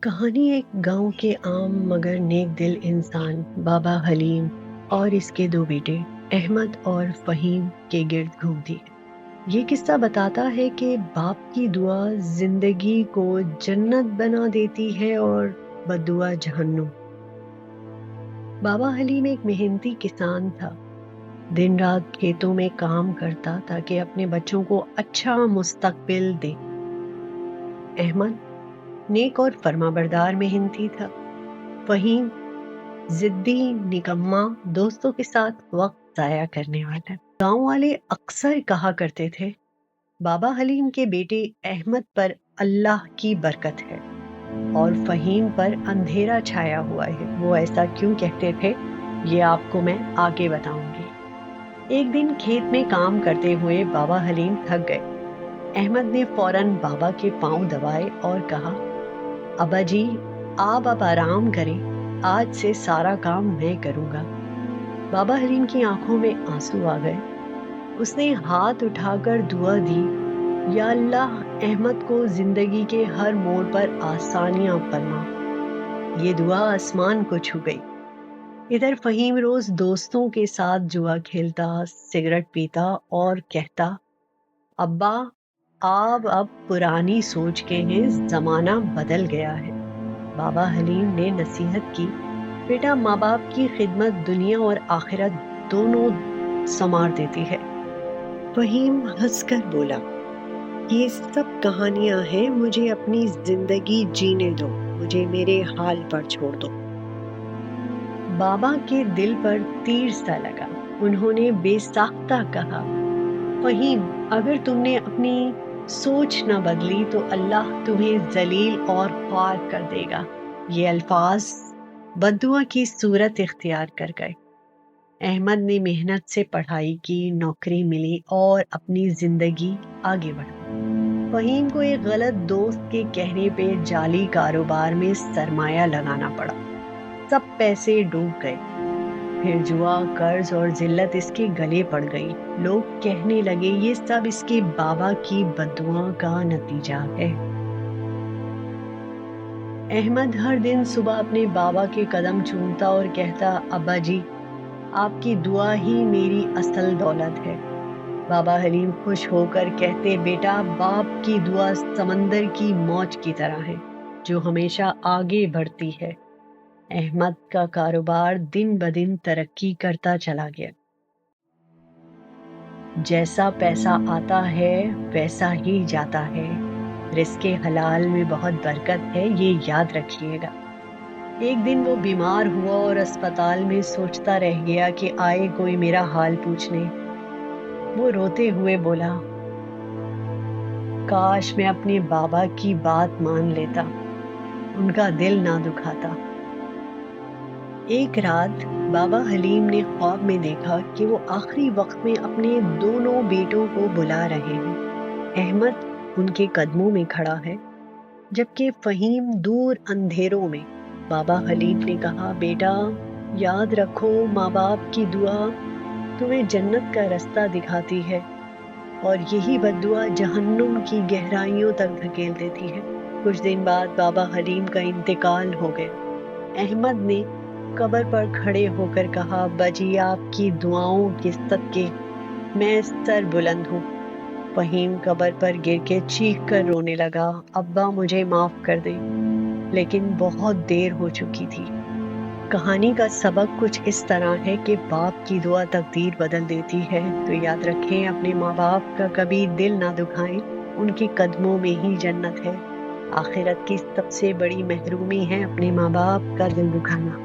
कहानी एक गांव के आम मगर नेक दिल इंसान बाबा हलीम और इसके दो बेटे अहमद और फहीम के गिर्द घूमती है। ये किस्सा बताता है कि बाप की दुआ जिंदगी को जन्नत बना देती है और बद्दुआ जहन्नुम। बाबा हलीम एक मेहनती किसान था। दिन रात खेतों में काम करता ताकि अपने बच्चों को अच्छा मुस्तकबिल दे। अहमद नेक और फर्माबरदार मेहनती था। फहीम जिद्दी निकम्मा, दोस्तों के साथ वक्त जाया करने वाला। गांव वाले अक्सर कहा करते थे, बाबा हलीम के बेटे अहमद पर अल्लाह की बरकत है और फहीम पर अंधेरा छाया हुआ है। वो ऐसा क्यों कहते थे, ये आपको मैं आगे बताऊंगी। एक दिन खेत में काम करते हुए बाबा हलीम थक गए। अहमद ने फौरन बाबा के पांव दबाए और कहा, अब्बा जी, आप अब आराम करें, आज से सारा काम मैं करूंगा। बाबा हलीम की आंखों में आंसू आ गए। उसने हाथ उठाकर दुआ दी, या अल्लाह, अहमद को जिंदगी के हर मोड़ पर आसानियां फरमा। ये दुआ आसमान को छू गई। इधर फहीम रोज दोस्तों के साथ जुआ खेलता, सिगरेट पीता और कहता, अब्बा, आप अब पुरानी सोच के हैं, जमाना बदल गया है। बाबा हलीम ने नसीहत की, बेटा, माँ बाप की खिदमत दुनिया और आखिरत दोनों संवार देती है। फहीम हंसकर बोला, ये सब कहानियां हैं, मुझे अपनी जिंदगी जीने दो, मुझे मेरे हाल पर छोड़ दो। बाबा के दिल पर तीर सा लगा। उन्होंने बेसाख्ता कहा, फहीम, अगर तुमने अपनी सोच न बदली तो अल्लाह तुम्हें जलील और ख्वार कर देगा। ये अल्फाज बद्दुआ की सूरत इख्तियार कर गए। अहमद ने मेहनत से पढ़ाई की, नौकरी मिली और अपनी जिंदगी आगे बढ़ी। फहीम को एक गलत दोस्त के कहने पे जाली कारोबार में सरमाया लगाना पड़ा। सब पैसे डूब गए। फिर जुआ, कर्ज और जिल्लत इसके गले पड़ गई। लोग कहने लगे, ये सब इसके बाबा की बद्दुआ का नतीजा है। अहमद हर दिन सुबह अपने बाबा के कदम चूमता और कहता, अब्बा जी, आपकी दुआ ही मेरी असल दौलत है। बाबा हलीम खुश होकर कहते, बेटा, बाप की दुआ समंदर की मौज की तरह है जो हमेशा आगे बढ़ती है। अहमद का कारोबार दिन ब दिन तरक्की करता चला गया। जैसा पैसा आता है वैसा ही जाता है। रिज़्क़े हलाल में बहुत बरकत है, ये याद रखिएगा। एक दिन वो बीमार हुआ और अस्पताल में सोचता रह गया कि आए कोई मेरा हाल पूछने। वो रोते हुए बोला, काश मैं अपने बाबा की बात मान लेता, उनका दिल ना दुखाता। एक रात बाबा हलीम ने ख्वाब में देखा कि वो आखिरी वक्त में अपने दोनों बेटों को बुला रहे हैं। अहमद उनके कदमों में खड़ा है, जबकि फहीम दूर अंधेरों में। बाबा हलीम ने कहा, बेटा, याद रखो, माँ बाप की दुआ तुम्हें जन्नत का रास्ता दिखाती है और यही बद्दुआ जहन्नुम की गहराइयों तक धकेल देती है। कुछ दिन बाद बाबा हलीम का इंतकाल हो गया। अहमद ने कब्र पर खड़े होकर कहा, बजी, आपकी दुआओं के सदके मैं सर बुलंद हूँ। फहीम कब्र पर गिर के चीख कर रोने लगा, अब्बा, मुझे माफ कर दे। लेकिन बहुत देर हो चुकी थी। कहानी का सबक कुछ इस तरह है कि बाप की दुआ तकदीर बदल देती है। तो याद रखें, अपने माँ बाप का कभी दिल ना दुखाएं, उनके कदमों में ही जन्नत है। आखिरत की सबसे बड़ी महरूमी है अपने माँ बाप का दिल दुखाना।